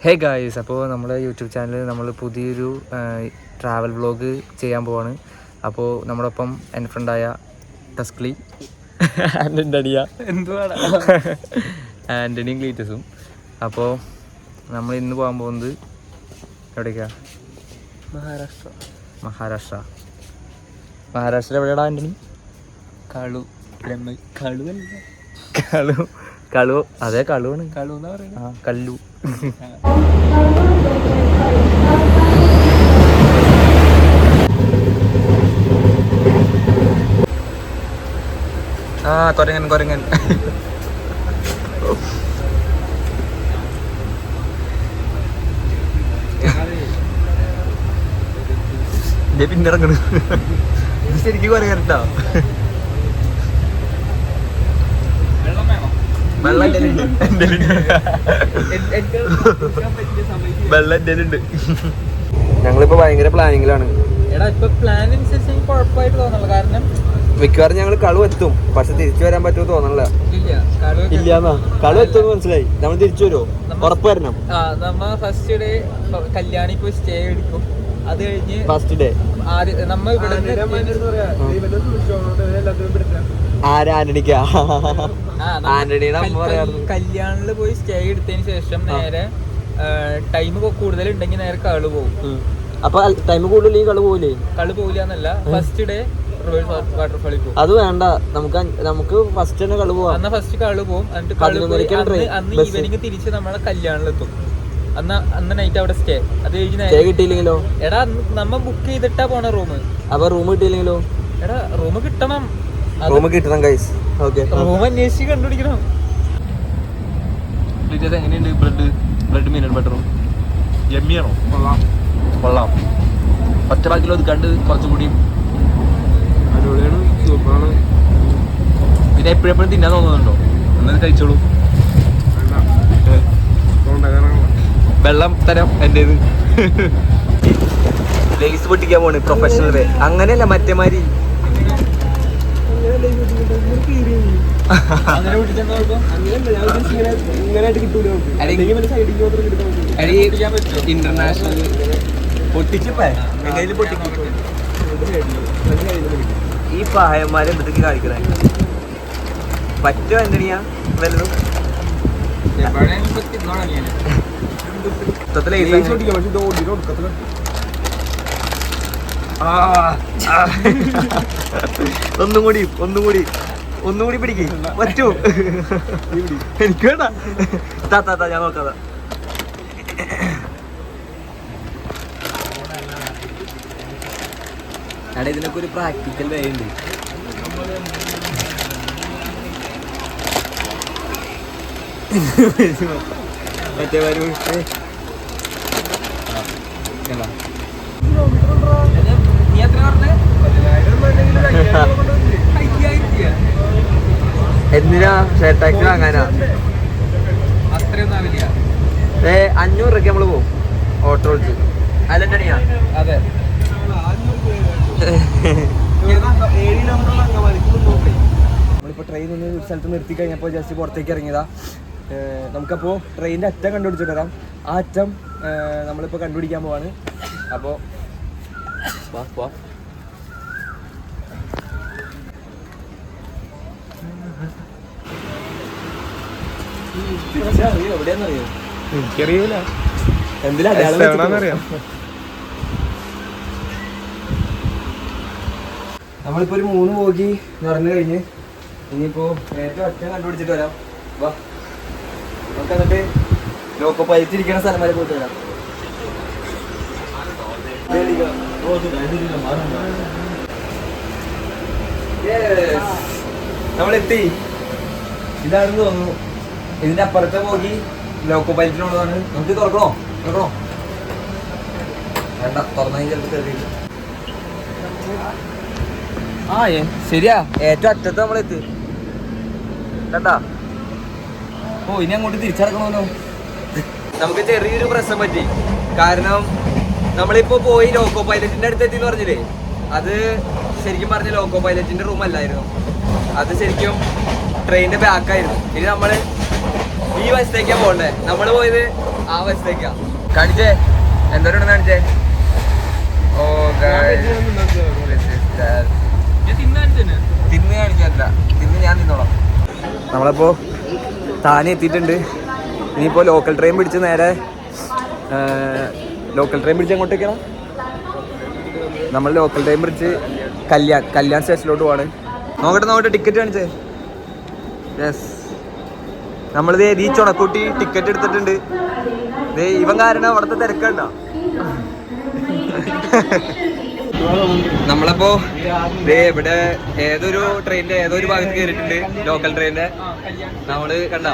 Hey guys, അപ്പോൾ നമ്മുടെ YouTube ചാനലിൽ നമ്മൾ പുതിയൊരു ട്രാവൽ വ്ളോഗ് ചെയ്യാൻ പോവാണ്. അപ്പോൾ നമ്മളൊപ്പം എൻ്റെ ഫ്രണ്ടായ ടസ്ക്ലി ആൻ്റണിയും ക്ലീറ്റസും. അപ്പോൾ നമ്മൾ ഇന്ന് പോകാൻ പോകുന്നത് എവിടേക്കാ? മഹാരാഷ്ട്ര എവിടെയാടാ ആൻ്റണി? കളു അതെ, കളുവാണ്. കല്ലു. കൊരങ്ങൻ പിന്നിറങ്ങണ്. ശരിക്കും കൊരങ്ങട്ടോ. വെള്ളം എൻ്റെ ഉണ്ട്. ഞങ്ങളിപ്പോ ഭയങ്കര പ്ലാനിങ്ങിലാണ്. മിക്കവാറും ഞങ്ങൾ കളു എത്തും, പക്ഷെ തിരിച്ചു വരാൻ പറ്റുമെന്ന് തോന്നണില്ല. ഇല്ലാന്നാ കളു എത്തുമെന്ന് മനസ്സിലായി. നമ്മൾ തിരിച്ചു വരുമോ? ഉറപ്പ് വരണം. ഫസ്റ്റ് ഡേ കല്യാണി പോയി സ്റ്റേ എടുക്കും. അത് കഴിഞ്ഞ് ഫസ്റ്റ് ഡേ നമ്മ കല്യാണില് പോയി സ്റ്റേ എടുത്തതിന് ശേഷം നേരെ ടൈം കൂടുതൽ ഉണ്ടെങ്കിൽ നേരെ കളു പോകും. അപ്പൊ ടൈം കൂടുതൽ ഈ കളു പോകില്ല എന്നല്ല, ഫസ്റ്റ് ഡേ വാട്ടർഫാളിൽ പോകും. അത് വേണ്ട, നമുക്ക് ഫസ്റ്റ് തന്നെ കളു പോവാം. അന്ന് ഫസ്റ്റ് കളു പോകും. എന്നിട്ട് അന്ന് ഈവനിങ് തിരിച്ച് നമ്മളെ കല്യാണിലെത്തും. അന്ന് നൈറ്റ് അവിടെ സ്റ്റേ. അത് കഴിഞ്ഞ് കിട്ടിയില്ലെങ്കിലോ? എടാ നമ്മ ബുക്ക് ചെയ്തിട്ടാ പോണ റൂം. അപ്പൊ റൂം കിട്ടിയില്ലെങ്കിലോ? എടാ റൂം കിട്ടണം. ഗൈസ്. ഓക്കേ, റൂം അന്വേഷിച്ച് കണ്ടുപിടിക്കണം. എങ്ങനെയുണ്ട് ബ്രെഡ് മീനട്ട് ബട്ടറും? യമ്മിയാണോ? കൊള്ളാം. ഒറ്റ ബാക്കിലോ അത് കണ്ട് കുറച്ചുകൂടി സൂപ്പറാണ്. പിന്നെ എപ്പോഴെപ്പോഴും തിന്നാൻ തോന്നുന്നുണ്ടോ? എന്നാലും കഴിച്ചോളൂ. വെള്ളം തരാം എന്റേത്. ലേസ് പൊട്ടിക്കാൻ പോണ് പ്രൊഫഷണൽ വേ. അങ്ങനെയല്ല, മറ്റേമാതിരി ഇന്റർനാഷണൽ പൊട്ടിച്ചപ്പോ ഈ പായന്മാരെ എന്തൊക്കെ കാണിക്കണേ പറ്റുമോ? എന്തിനാ വല്ലതും ഒന്നും കൂടി പിടിക്ക്. പറ്റൂ? എനിക്ക് വേണ്ട. താത്താ ഞാൻ നോക്കാതാ. അവിടെ ഇതിനൊക്കെ ഒരു പ്രാക്ടിക്കൽ വേ ഉണ്ട്. മറ്റേ എന്തിനാ ഷെയർ ടാക്സി വാങ്ങാനാ? 500 രൂപ നമ്മള് പോവും ഓട്ടോ വിളിച്ച്. അല്ലണ്ടണിയാ? അതെ. നമ്മളിപ്പോ ട്രെയിൻ ഒന്ന് ഒരു സ്ഥലത്ത് നിർത്തി കഴിഞ്ഞപ്പോ ജസ്റ്റ് പുറത്തേക്ക് ഇറങ്ങിയതാ. നമുക്കപ്പോ ട്രെയിനിന്റെ അറ്റം കണ്ടുപിടിച്ചിട്ട് വരാം. ആ അറ്റം നമ്മളിപ്പോ കണ്ടുപിടിക്കാൻ പോവാണ്. അപ്പോ എവിടെയാന്നറിയോ? എനിക്കറിയില്ല. എന്തിനാ നമ്മളിപ്പോ ഒരു 3 പോകി നടന്നു കഴിഞ്ഞ് ഇനിയിപ്പോ ഏറ്റവും അറ്റം കണ്ടുപിടിച്ചിട്ട് വരാം. വാ, നമുക്ക് എന്നിട്ട് ലോക്കോ പൈലറ്റിരിക്കുന്ന സ്ഥലം വരെ പോയിട്ട് വരാം. നമ്മളെത്തി. ഇതാണെന്ന് തോന്നുന്നു. ഇതിന്റെ അപ്പുറത്തെ പോകി ലോക്കോ പൈലറ്റിനുള്ളതാണ്. നമുക്ക് തുറക്കണോ? വേണ്ട, തുറന്നു ചിലപ്പോൾ കയറിയില്ല. ശരിയാ, ഏറ്റവും അറ്റത്ത് നമ്മളെത്തി. കണ്ടാ? ഇനി അങ്ങോട്ട് തിരിച്ചടക്കണമല്ലോ. നമുക്ക് ചെറിയൊരു പ്രശ്നം പറ്റി. കാരണം നമ്മളിപ്പോ പോയി ലോക്കോ പൈലറ്റിന്റെ അടുത്ത് എത്തിന്ന് പറഞ്ഞില്ലേ, അത് ശരിക്കും പറഞ്ഞ ലോക്കോ പൈലറ്റിന്റെ റൂം അല്ലായിരുന്നു. അത് ശരിക്കും ട്രെയിനിന്റെ ബാക്കായിരുന്നു. ഇനി നമ്മള് ഈ വശത്തേക്കാ പോകണ്ടേ. നമ്മള് പോയത് ആ ബസ്സിലേക്കാ കാണിച്ചേ എന്തോരം കാണിച്ചേ. ഓ തിന്ന് കാണിക്കാറില്ല, തിന്ന് ഞാൻ തിന്നോളാം. നമ്മളിപ്പോ താനെ എത്തിയിട്ടുണ്ട്. ഇനിയിപ്പോ ലോക്കൽ ട്രെയിൻ പിടിച്ച് നേരെ ലോക്കൽ ട്രെയിൻ പിടിച്ച് എങ്ങോട്ടേക്കാണ്? നമ്മൾ ലോക്കൽ ട്രെയിൻ പിടിച്ച് കല്യാൺ സ്റ്റേഷനിലോട്ട് പോവാണ്. നോക്കട്ടെ ടിക്കറ്റ് കാണിച്ചേ. യെസ്, നമ്മളിത് ഈ ചുണക്കൂട്ടി ടിക്കറ്റ് എടുത്തിട്ടുണ്ട്. ഇവൻ കാരണം അവിടുത്തെ തിരക്കണ്ട. നമ്മളിപ്പോ ഇവിടെ ഏതൊരു ട്രെയിനിന്റെ ഏതൊരു ഭാഗത്ത് കയറിയിട്ടുണ്ട്, ലോക്കൽ ട്രെയിനിന്റെ. നമ്മള് കണ്ട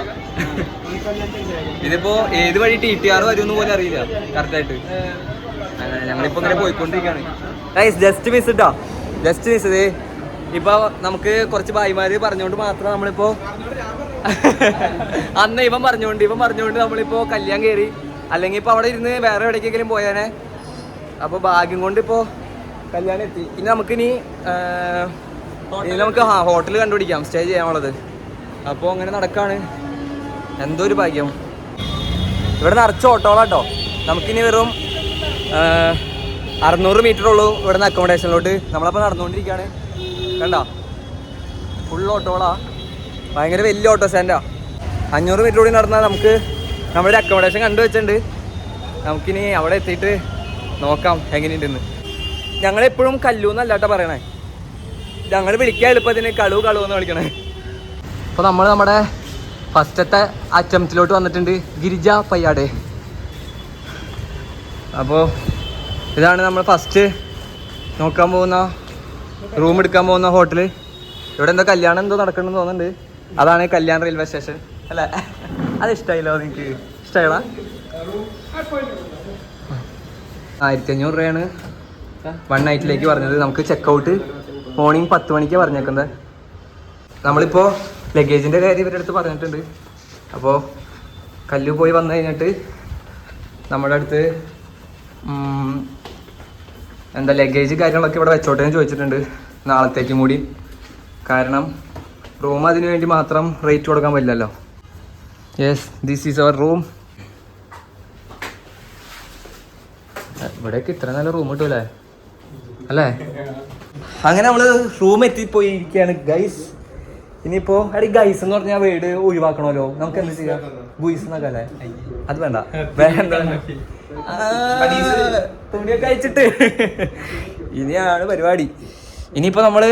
ഇതിപ്പോ ഏത് വഴി TTR വരുമെന്ന് പോലും അറിയില്ല കറക്റ്റായിട്ട്. ഞങ്ങളിപ്പോ ഇങ്ങനെ പോയിക്കൊണ്ടിരിക്കുകയാണ്. ജസ്റ്റ് മിസ് ഇട്ടോ, ജസ്റ്റ് മിസ്. ഇത് ഇപ്പൊ നമുക്ക് കുറച്ച് ഭായിമാര് പറഞ്ഞുകൊണ്ട് മാത്രം നമ്മളിപ്പോ അന്ന് ഇവൻ പറഞ്ഞുകൊണ്ട് നമ്മളിപ്പോ കല്യാൺ കയറി. അല്ലെങ്കിൽ ഇപ്പൊ അവിടെ ഇരുന്ന് വേറെ എവിടേക്കെങ്കിലും പോയാനെ. അപ്പൊ ഭാഗ്യം കൊണ്ട് ഇപ്പോ കല്യാണം എത്തി. ഇനി നമുക്കിനി നമുക്ക് ഹോട്ടൽ കണ്ടുപിടിക്കാം സ്റ്റേ ചെയ്യാനുള്ളത്. അപ്പോൾ അങ്ങനെ നടക്കാണ്. എന്തോ ഒരു ഭാഗ്യം. ഇവിടെ നിറച്ച് ഓട്ടോകളാട്ടോ. നമുക്കിനി വെറും 600 മീറ്റർ ഉള്ളൂ ഇവിടെ നിന്ന് അക്കോമഡേഷനിലോട്ട്. നമ്മളപ്പോൾ നടന്നുകൊണ്ടിരിക്കുകയാണ്. കണ്ടോ, ഫുൾ ഓട്ടോകളാ. ഭയങ്കര വലിയ ഓട്ടോ സ്റ്റാൻഡാ. 500 മീറ്റർ കൂടി നടന്നാൽ നമുക്ക് നമ്മുടെ അക്കോമഡേഷൻ കണ്ടു വെച്ചിട്ടുണ്ട്. നമുക്കിനി അവിടെ എത്തിയിട്ട് നോക്കാം എങ്ങനെയുണ്ടെന്ന്. ഞങ്ങളെപ്പോഴും കല്ലു എന്നല്ല കേട്ടോ പറയണേ. ഞങ്ങൾ വിളിക്കാൻ എളുപ്പത്തിന് കളു എന്ന് വിളിക്കണേ. അപ്പോൾ നമ്മൾ നമ്മുടെ ഫസ്റ്റത്തെ അറ്റംപ്റ്റിലോട്ട് വന്നിട്ടുണ്ട്, ഗിരിജ പയ്യാട്. അപ്പോൾ ഇതാണ് നമ്മൾ ഫസ്റ്റ് നോക്കാൻ പോകുന്ന റൂം എടുക്കാൻ പോകുന്ന ഹോട്ടൽ. ഇവിടെ എന്തോ കല്യാണം എന്തോ നടക്കണമെന്ന് തോന്നുന്നുണ്ട്. അതാണ് കല്യാൺ റെയിൽവേ സ്റ്റേഷൻ അല്ലേ? അത് ഇഷ്ടമായില്ലോ നിങ്ങൾക്ക്? ഇഷ്ടമായില്ല? 1500 രൂപയാണ് 1 നൈറ്റിലേക്ക് പറഞ്ഞത്. നമുക്ക് ചെക്കൗട്ട് മോർണിംഗ് 10 മണിക്കാണ് പറഞ്ഞേക്കുന്നത്. നമ്മളിപ്പോൾ ലഗേജിൻ്റെ കാര്യം ഇവരുടെ അടുത്ത് പറഞ്ഞിട്ടുണ്ട്. അപ്പോൾ കല്ലു പോയി വന്നു കഴിഞ്ഞിട്ട് നമ്മുടെ അടുത്ത് എന്താ ലഗേജ് കാര്യങ്ങളൊക്കെ ഇവിടെ വെച്ചോട്ടെ എന്ന് ചോദിച്ചിട്ടുണ്ട് നാളത്തേക്കും കൂടി. കാരണം റൂം അതിന് വേണ്ടി മാത്രം റേറ്റ് കൊടുക്കാൻ പറ്റില്ലല്ലോ. Yes, this is our room. ഇവിടേക്ക് ഇത്ര നല്ല റൂം കിട്ടൂലേ അല്ലേ? അങ്ങനെ നമ്മള് റൂം എത്തിപ്പോയിരിക്കുകയാണ് ഗൈസ്. ഇനിയിപ്പോ ഗൈസ് എന്ന് പറഞ്ഞാൽ വേർഡ് ഒഴിവാക്കണമല്ലോ. നമുക്ക് എന്ത് ചെയ്യാം? ബുയ്സ് എന്നൊക്കെ അല്ലേ? അത് വേണ്ട, തുണിയൊക്കെ അയച്ചിട്ട് ഇനിയാണ് പരിപാടി. ഇനിയിപ്പോ നമ്മള്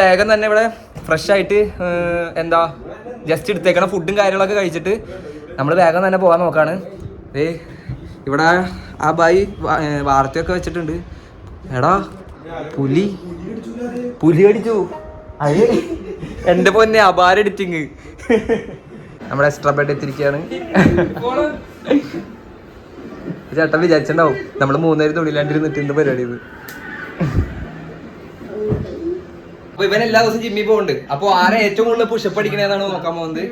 വേഗം തന്നെ ഇവിടെ ഫ്രഷ് ആയിട്ട് എന്താ ജസ്റ്റ് എടുത്തേക്കണം ഫുഡും കാര്യങ്ങളൊക്കെ കഴിച്ചിട്ട് നമ്മൾ വേഗം തന്നെ പോകാൻ നോക്കാണ്. ഇവിടെ ആ ബായി വാർത്തയൊക്കെ വെച്ചിട്ടുണ്ട്. എടാ പുലി കടിച്ചു. അത് എൻ്റെ പൊന്നെ അപാര എഡിറ്റിങ്. നമ്മുടെ എക്സ്ട്രാ ബെഡ് എത്തിയിരിക്കുകയാണ്. ചേട്ടൻ വിചാരിച്ചിട്ടുണ്ടാവും നമ്മൾ 3 നേരം തുണിയിലാണ്ടിരുന്നിട്ട് എന്ത് പരിപാടി ഇത്. അപ്പൊ ഇവൻ എല്ലാ ദിവസവും ജിമ്മിൽ പോകുന്നുണ്ട്. അപ്പൊ ആരെ ഏറ്റവും കൂടുതൽ പുഷപ്പ് അടിക്കണേന്നാണ് നോക്കാൻ പോകുന്നത്.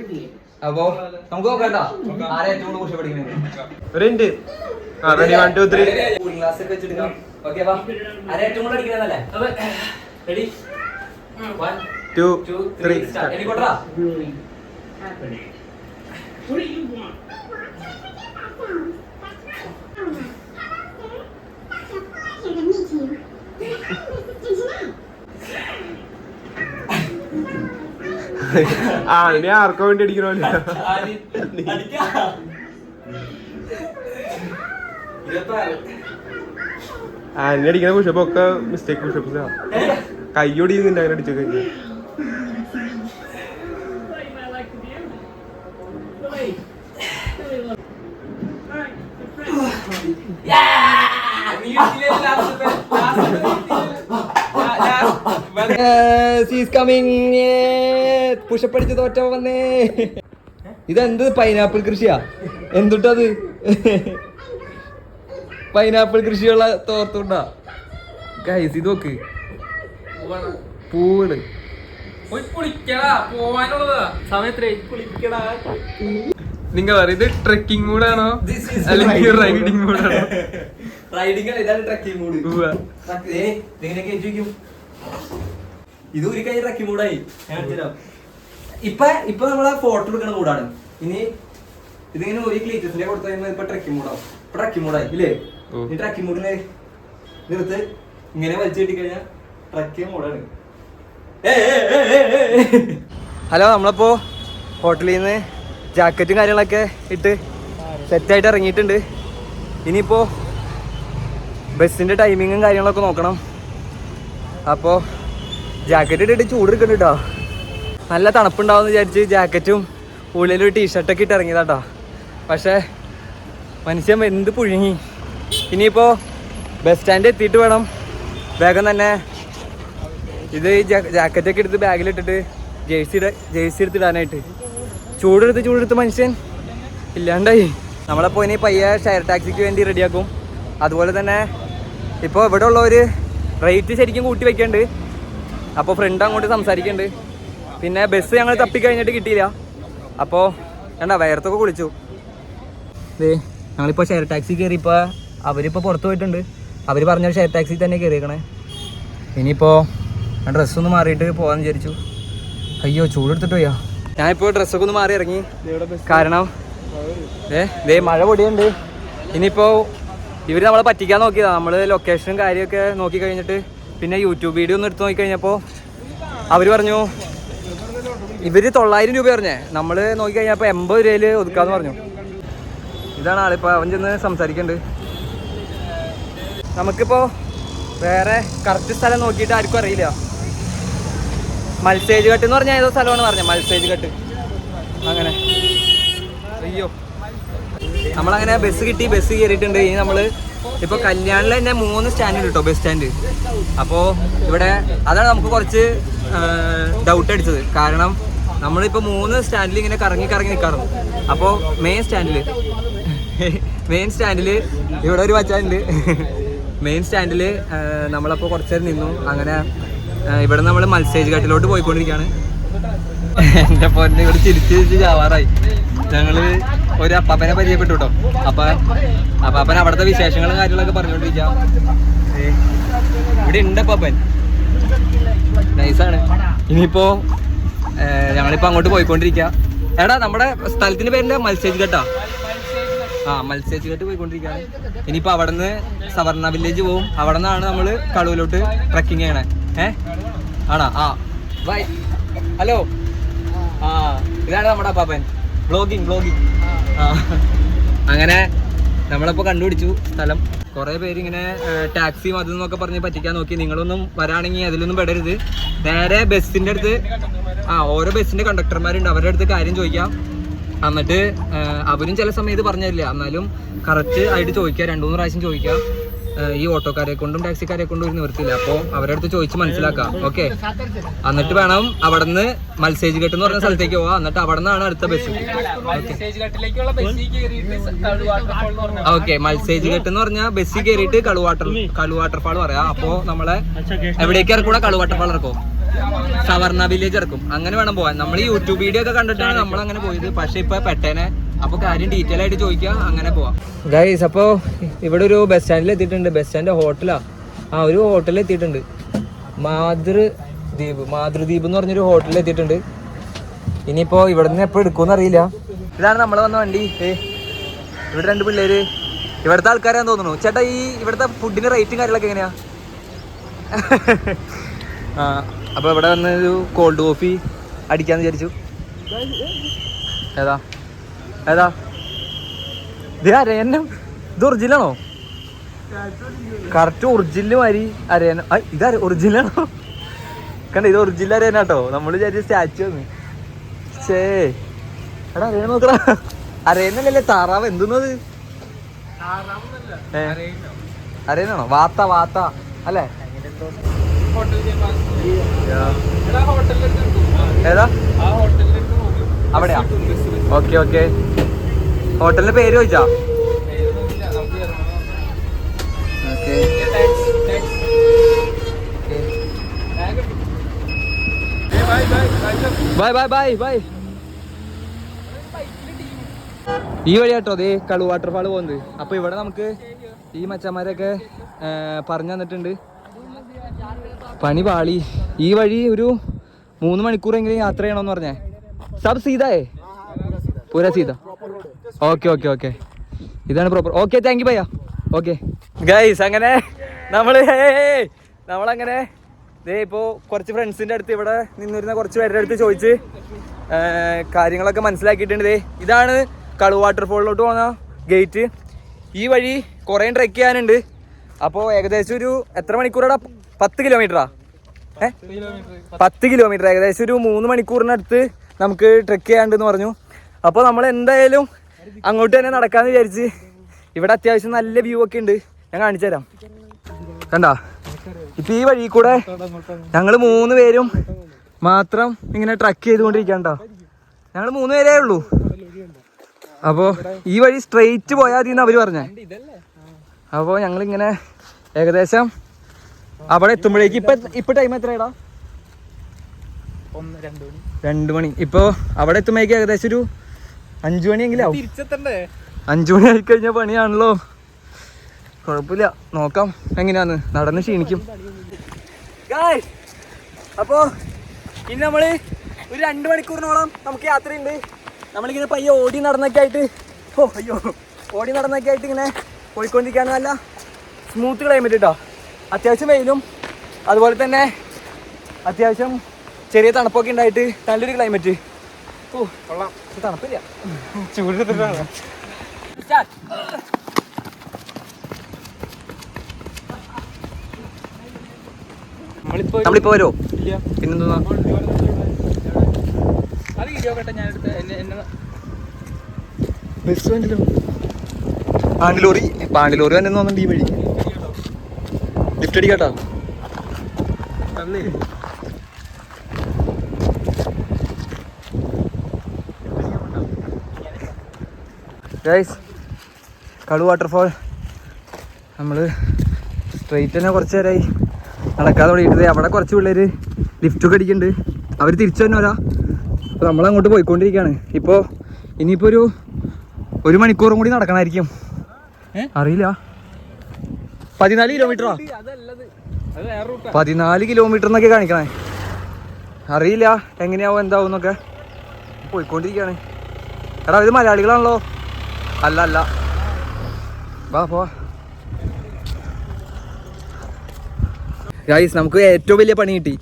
അപ്പൊ നമുക്ക് നോക്കാട്ടോ ആരെ ഏറ്റവും കൂടുതൽ പുഷപ്പ് അടിക്കണേ. കൂളിംഗ് ഗ്ലാസ് ഒക്കെ വെച്ചെടുക്കാം. ഓക്കെ, ആരെ ഏറ്റവും കൂടുതൽ അടിക്കണേന്നല്ലേ? Ready 1 2 3 start. എനിക്കോട്ടാ നീ ആർക്കോ വേണ്ടി അടിക്കണോ? എന്നെ അടിക്കുന്ന പുഷപ്പ് ഒക്കെ മിസ്റ്റേക്ക് പുഷപ്പ്സാ. കയ്യോടി നിന്റെ അങ്ങനെ അടിച്ചു കഴിഞ്ഞാൽ പുഷപ്പ് അടിച്ച് തോറ്റ വന്നേ. ഇതെന്ത് പൈനാപ്പിൾ കൃഷിയാ? എന്തുട്ടത്? പൈനാപ്പിൾ കൃഷിയുള്ള തോർത്തുണ്ടാ ഗൈസ്. ഇത് നോക്ക്, പൂവുകള്. നിങ്ങൾ പറയും ഇത് ട്രെക്കിംഗ് മൂഡാണോ അല്ലെങ്കിൽ റൈഡിങ് മൂഡാണോ? റൈഡിങ് അല്ല, ഇതാണ് ട്രക്കിംഗ് മൂഡ്. ഇത് ഒരു കൈ ട്രക്കിംഗ് മൂഡായി. ഇപ്പൊ നമ്മളെ ഫോട്ടോ എടുക്കുന്ന മൂഡാണ്. ഇനി ഇതിങ്ങനെ ഒരു ക്ലീറ്റസിന്റെ കൊടുത്തു കഴിയുമ്പോൾ ഇപ്പൊ ട്രക്കിംഗ് മൂടാവും. ഇപ്പൊ ട്രക്കിംഗ് മൂടായി ഇല്ലേ? ഈ ട്രക്കിംഗ് മൂഡിനെ നിർത്ത് ഇങ്ങനെ വലിച്ചു കെട്ടി കഴിഞ്ഞാൽ ട്രക്കിംഗ് മൂടാണ്. ഹലോ, നമ്മളിപ്പോ ഹോട്ടലിൽ നിന്ന് ജാക്കറ്റും കാര്യങ്ങളൊക്കെ ഇട്ട് സെറ്റായിട്ട് ഇറങ്ങിയിട്ടുണ്ട്. ഇനിയിപ്പോ ബസ്സിന്റെ ടൈമിങ്ങും കാര്യങ്ങളൊക്കെ നോക്കണം. അപ്പോൾ ജാക്കറ്റ് ഇട്ടിട്ട് ചൂട് എടുക്കുന്നുണ്ട് കേട്ടോ. നല്ല തണുപ്പുണ്ടാവും എന്ന് വിചാരിച്ച് ജാക്കറ്റും ഉള്ളിലൊരു ടീഷർട്ടൊക്കെ ഇട്ട് ഇറങ്ങിയതാട്ടോ. പക്ഷേ മനുഷ്യൻ എന്ത് പുഴുങ്ങി. ഇനിയിപ്പോൾ ബസ് സ്റ്റാൻഡ് എത്തിയിട്ട് വേണം വേഗം തന്നെ ഇത് ജാക്കറ്റൊക്കെ എടുത്ത് ബാഗിലിട്ടിട്ട് ജേഴ്സി എടുത്തിടാനായിട്ട്. ചൂടെടുത്ത് മനുഷ്യൻ ഇല്ലാണ്ടായി. നമ്മളപ്പോൾ ഇനി പയ്യെ ഷെയർ ടാക്സിക്ക് വേണ്ടി റെഡിയാക്കും. അതുപോലെ തന്നെ ഇപ്പോൾ ഇവിടെ ഉള്ളവർ റേറ്റ് ശരിക്കും കൂട്ടി വെക്കുന്നുണ്ട്. അപ്പോൾ ഫ്രണ്ട് അങ്ങോട്ട് സംസാരിക്കുന്നുണ്ട്. പിന്നെ ബസ് ഞങ്ങൾ തപ്പിക്കഴിഞ്ഞിട്ട് കിട്ടിയില്ല. അപ്പോൾ വേണ്ട വയർത്തൊക്കെ കുളിച്ചു. ഞങ്ങളിപ്പോൾ ഷെയർ ടാക്സി കയറിയപ്പോൾ അവരിപ്പോൾ പുറത്ത് പോയിട്ടുണ്ട്. അവർ പറഞ്ഞ ഷെയർ ടാക്സി തന്നെ കയറിയേക്കണേ. ഇനിയിപ്പോൾ ഞാൻ ഡ്രസ്സൊന്ന് മാറിയിട്ട് പോകാമെന്ന് വിചാരിച്ചു. അയ്യോ ചൂടെടുത്തിട്ട് പോയാ. ഞാനിപ്പോൾ ഡ്രസ്സൊക്കെ ഒന്ന് മാറി ഇറങ്ങി. കാരണം മഴ പൊടിയുണ്ട്. ഇനിയിപ്പോൾ ഇവർ നമ്മളെ പറ്റിക്കാൻ നോക്കിയതാണ്. നമ്മൾ ലൊക്കേഷനും കാര്യമൊക്കെ നോക്കി കഴിഞ്ഞിട്ട് പിന്നെ യൂട്യൂബ് വീഡിയോ ഒന്ന് എടുത്ത് നോക്കിക്കഴിഞ്ഞപ്പോൾ അവർ പറഞ്ഞു ഇവർ 900 രൂപ പറഞ്ഞേ. നമ്മൾ നോക്കിക്കഴിഞ്ഞപ്പോൾ 80 രൂപയിൽ ഒതുക്കാന്ന് പറഞ്ഞു. ഇതാണ് ആളിപ്പോൾ അവൻ ചെന്ന് സംസാരിക്കുന്നുണ്ട്. നമുക്കിപ്പോൾ വേറെ കറക്റ്റ് സ്ഥലം നോക്കിയിട്ട് ആർക്കും അറിയില്ല. മൽസേജ് ഘട്ട് എന്ന് പറഞ്ഞാൽ ഏതോ സ്ഥലമാണ് പറഞ്ഞത്. മൽസേജ് ഘട്ട് അങ്ങനെ. അയ്യോ നമ്മളങ്ങനെ ബസ് കിട്ടി. ബസ് കയറിയിട്ടുണ്ട്. ഇനി നമ്മൾ ഇപ്പോൾ കല്യാണിൽ തന്നെ 3 സ്റ്റാൻഡ് കിട്ടോ ബസ് സ്റ്റാൻഡ്. അപ്പോൾ ഇവിടെ അതാണ് നമുക്ക് കുറച്ച് ഡൗട്ട് അടിച്ചത്. കാരണം നമ്മളിപ്പോൾ 3 സ്റ്റാൻഡിൽ ഇങ്ങനെ കറങ്ങി നിൽക്കാറുണ്ട്. അപ്പോൾ മെയിൻ സ്റ്റാൻഡിൽ ഇവിടെ ഒരു വച്ചാലുണ്ട്. മെയിൻ സ്റ്റാൻഡിൽ നമ്മളപ്പോൾ കുറച്ച് നേരം നിന്നു. അങ്ങനെ ഇവിടെ നമ്മൾ മൽസേജ് ഘട്ടിലോട്ട് പോയിക്കൊണ്ടിരിക്കുകയാണ്. എൻ്റെ പൊന്നെ ഇവിടെ തിരിച്ച് ചാവാറായി. ഞങ്ങൾ ഒരു അപ്പാപ്പനെ പരിചയപ്പെട്ടു കേട്ടോ. അപ്പാപ്പൻ അവിടുത്തെ വിശേഷങ്ങളും കാര്യങ്ങളൊക്കെ പറഞ്ഞുകൊണ്ടിരിക്കുക. ഇവിടെ ഉണ്ട് അപ്പാപ്പൻ, നൈസാണ്. ഇനിയിപ്പോൾ ഞങ്ങളിപ്പോൾ അങ്ങോട്ട് പോയിക്കൊണ്ടിരിക്കുക. എടാ നമ്മുടെ സ്ഥലത്തിൻ്റെ പേരിൻ്റെ മൽസേജ് ഘട്ടാ. മൽസേജ് ഘട്ട് പോയിക്കൊണ്ടിരിക്കുകയാണ്. ഇനിയിപ്പോൾ അവിടെ നിന്ന് സവർണ വില്ലേജ് പോവും. അവിടെ നിന്നാണ് നമ്മൾ കളുവിലോട്ട് ട്രക്കിങ് ചെയ്യണേ. ആണോ? ബൈ. ഹലോ. ഇതാണ് നമ്മുടെ അപ്പാപ്പൻ. വ്ളോഗിങ്. അങ്ങനെ നമ്മളിപ്പോൾ കണ്ടുപിടിച്ചു സ്ഥലം. കുറേ പേര് ഇങ്ങനെ ടാക്സിയും അതെന്നൊക്കെ പറഞ്ഞ് പറ്റിക്കാൻ നോക്കി. നിങ്ങളൊന്നും വരാണെങ്കിൽ അതിലൊന്നും പെടരുത്. നേരെ ബസ്സിൻ്റെ അടുത്ത് ഓരോ ബസ്സിൻ്റെ കണ്ടക്ടർമാരുണ്ട്. അവരുടെ അടുത്ത് കാര്യം ചോദിക്കാം. എന്നിട്ട് അവരും ചില സമയത്ത് പറഞ്ഞു തരില്ല. എന്നാലും കറക്റ്റ് ആയിട്ട് ചോദിക്കുക. 2-3 പ്രാവശ്യം ചോദിക്കുക. ഈ ഓട്ടോക്കാരെ കൊണ്ടും ടാക്സിക്കാരെ കൊണ്ടും ഒരു നിവർത്തില്ല. അപ്പോൾ അവരുടെ അടുത്ത് ചോദിച്ച് മനസ്സിലാക്കാം. ഓക്കെ, എന്നിട്ട് വേണം അവിടെ നിന്ന് മൽസേജ് ഘട്ട് എന്ന് പറഞ്ഞ സ്ഥലത്തേക്ക് പോവാം. എന്നിട്ട് അവിടെ നിന്നാണ് അടുത്ത ബസ്. ഓക്കെ, മൽസേജ് ഘട്ട് എന്ന് പറഞ്ഞാൽ ബസ്സിൽ കയറിയിട്ട് കളുവാട്ടർഫാൾ പറയാം. അപ്പോൾ നമ്മളെ എവിടേക്ക് ഇറക്കൂടെ? കളുവാട്ടർഫാൾ ഇറക്കും, സവർണ വില്ലേജ് ഇറക്കും. അങ്ങനെ വേണം പോവാൻ. നമ്മൾ ഈ യൂട്യൂബ് വീഡിയോ ഒക്കെ കണ്ടിട്ടാണ് നമ്മൾ അങ്ങനെ പോയത്. പക്ഷെ ഇപ്പൊ പെട്ടേനെ. അപ്പോൾ കാര്യം ഡീറ്റെയിൽ ആയിട്ട് ചോദിക്കാം. അങ്ങനെ പോവാം ഗൈസ്. അപ്പോൾ ഇവിടെ ഒരു ബസ് സ്റ്റാൻഡിൽ എത്തിയിട്ടുണ്ട്. ബസ് സ്റ്റാൻഡ് ഹോട്ടലാ. ഒരു ഹോട്ടലിൽ എത്തിയിട്ടുണ്ട്. മാതൃദ്വീപ് എന്ന് പറഞ്ഞൊരു ഹോട്ടലിൽ എത്തിയിട്ടുണ്ട്. ഇനിയിപ്പോൾ ഇവിടെ നിന്ന് എപ്പോൾ എടുക്കുമെന്ന് അറിയില്ല. ഇതാണ് നമ്മൾ വന്ന വണ്ടി. ഇവിടെ 2 പിള്ളേര് ഇവിടുത്തെ ആൾക്കാരാന്ന് തോന്നുന്നു. ചേട്ടാ, ഈ ഇവിടുത്തെ ഫുഡിന് റേറ്റും കാര്യങ്ങളൊക്കെ എങ്ങനെയാ? അപ്പോൾ ഇവിടെ വന്ന് ഒരു കോൾഡ് കോഫി അടിക്കാന്ന് വിചാരിച്ചു. ഏതാ ഇത്? അരയന്നം. ഇത് ഒറിജിനലാണോ? കറക്റ്റ് ഒറിജിനൽ മാതിരി അരയന്നം. ഇത് ഒറിജിനലാണോ? കണ്ട, ഇത് ഒറിജിനൽ അരയനാട്ടോ. നമ്മൾ വിചാരിച്ച സ്റ്റാച്ചു വന്ന്. എടാ അരയന നോക്കടാ. അരയനല്ലേ, താറാവ്. എന്തെന്നത്? അരയനാണോ? വാത്ത അല്ലേ? ഏതാ? അവിടെയാ? ഓക്കെ. ഹോട്ടലിന്റെ പേര് ചോദിച്ചാ? ബൈ. ഈ വഴിയാട്ടോ അതേ കളു വാട്ടർഫാൾ പോകുന്നത്. അപ്പൊ ഇവിടെ നമുക്ക് ഈ മച്ചന്മാരൊക്കെ പറഞ്ഞു തന്നിട്ടുണ്ട്. പണി പാളി. ഈ വഴി ഒരു 3 മണിക്കൂറെങ്കിലും യാത്ര ചെയ്യണമെന്ന് പറഞ്ഞേ. സബ് സീതാ പൂരാ സീതാ. ഓക്കെ ഓക്കെ ഓക്കെ ഇതാണ് പ്രോപ്പർ. ഓക്കെ താങ്ക് യു ഭയ്യ. ഓക്കെ ഗൈസ് അങ്ങനെ നമ്മളങ്ങനെ ദേ ഇപ്പോൾ കുറച്ച് ഫ്രണ്ട്സിൻ്റെ അടുത്ത് ഇവിടെ നിന്നിരുന്ന കുറച്ച് പേരുടെ അടുത്ത് ചോദിച്ച് കാര്യങ്ങളൊക്കെ മനസ്സിലാക്കിയിട്ടുണ്ട്. ദേ ഇതാണ് കളു വാട്ടർഫോളിലോട്ട് പോകുന്ന ഗേറ്റ്. ഈ വഴി കുറേ ട്രെക്ക് ചെയ്യാനുണ്ട്. അപ്പോൾ ഏകദേശം ഒരു എത്ര മണിക്കൂറാ? 10 കിലോമീറ്ററാ? 10 കിലോമീറ്റർ, ഏകദേശം ഒരു 3 മണിക്കൂറിനടുത്ത് നമുക്ക് ട്രെക്ക് ചെയ്യാണ്ടെന്ന് പറഞ്ഞു. അപ്പോൾ നമ്മൾ എന്തായാലും അങ്ങോട്ട് തന്നെ നടക്കാമെന്ന് വിചാരിച്ച്. ഇവിടെ അത്യാവശ്യം നല്ല വ്യൂ ഒക്കെ ഉണ്ട്, ഞാൻ കാണിച്ചു തരാം. കണ്ടാ ഇപ്പം ഈ വഴി കൂടെ ഞങ്ങൾ 3 പേരും മാത്രം ഇങ്ങനെ ട്രക്ക് ചെയ്തുകൊണ്ടിരിക്കണ്ടോ. ഞങ്ങൾ 3 പേരേ ഉള്ളൂ. അപ്പോൾ ഈ വഴി സ്ട്രെയിറ്റ് പോയാൽ മതി എന്ന് അവർ പറഞ്ഞേ. അപ്പോൾ ഞങ്ങളിങ്ങനെ ഏകദേശം അവിടെ എത്തുമ്പോഴേക്ക് ഇപ്പൊ ടൈം എത്രയാടാ? 2 മണി. ഇപ്പോൾ അവിടെ എത്തുമ്പോഴേക്ക് ഏകദേശം ഒരു 5 മണിയെങ്കിലും ആവും. 5 മണി ആയിക്കഴിഞ്ഞാൽ പണിയാണല്ലോ. കുഴപ്പമില്ല, നോക്കാം എങ്ങനെയാന്ന്, നടന്ന് ക്ഷീണിക്കും. അപ്പോൾ ഇനി നമ്മൾ ഒരു 2 മണിക്കൂറിനോളം നമുക്ക് യാത്രയുണ്ട്. നമ്മളിങ്ങനെ പയ്യെ ഓടി നടന്നൊക്കെ ആയിട്ട് ഇങ്ങനെ പോയിക്കൊണ്ടിരിക്കുകയാണ്. നല്ല സ്മൂത്ത് ക്ലൈമറ്റ് കേട്ടോ. അത്യാവശ്യം വെയിലും അതുപോലെ തന്നെ അത്യാവശ്യം ചെറിയ തണുപ്പൊക്കെ ഉണ്ടായിട്ട് നല്ലൊരു ക്ലൈമറ്റ്. തണുപ്പില്ല, ചൂടെടുത്തിട്ടാണ്. നമ്മളിപ്പോ വരുമോ? പിന്നെന്താ ബസ് വണ്ടിയിലോ? പാണ്ടിലോറി തന്നെ തോന്നുന്നുണ്ട് ഈ വഴി. ലിഫ്റ്റ് അടിക്കാട്ടാ. ഗൈസ് കളു വാട്ടർഫോൾ നമ്മൾ സ്ട്രെയിറ്റ് തന്നെ കുറച്ച് നേരമായി നടക്കാതെ തുടങ്ങിയിട്ട്. അവിടെ കുറച്ച് പിള്ളേർ ലിഫ്റ്റൊക്കെ അടിക്കുന്നുണ്ട്, അവർ തിരിച്ചു തന്നെ വരാം. അപ്പോൾ നമ്മളങ്ങോട്ട് പോയിക്കൊണ്ടിരിക്കുകയാണ്. ഇപ്പോൾ ഇനിയിപ്പോൾ ഒരു മണിക്കൂറും കൂടി നടക്കണമായിരിക്കും, അറിയില്ല. 14 കിലോമീറ്ററാ? 14 കിലോമീറ്റർ എന്നൊക്കെ കാണിക്കണേ, അറിയില്ല എങ്ങനെയാവും എന്താവും എന്നൊക്കെ. പോയിക്കൊണ്ടിരിക്കുകയാണ്. എടാ ഇത് മലയാളികളാണല്ലോ. അല്ല വാ പോവാ. ഗൈസ് നമുക്ക് ഏറ്റവും വലിയ പണി കിട്ടി.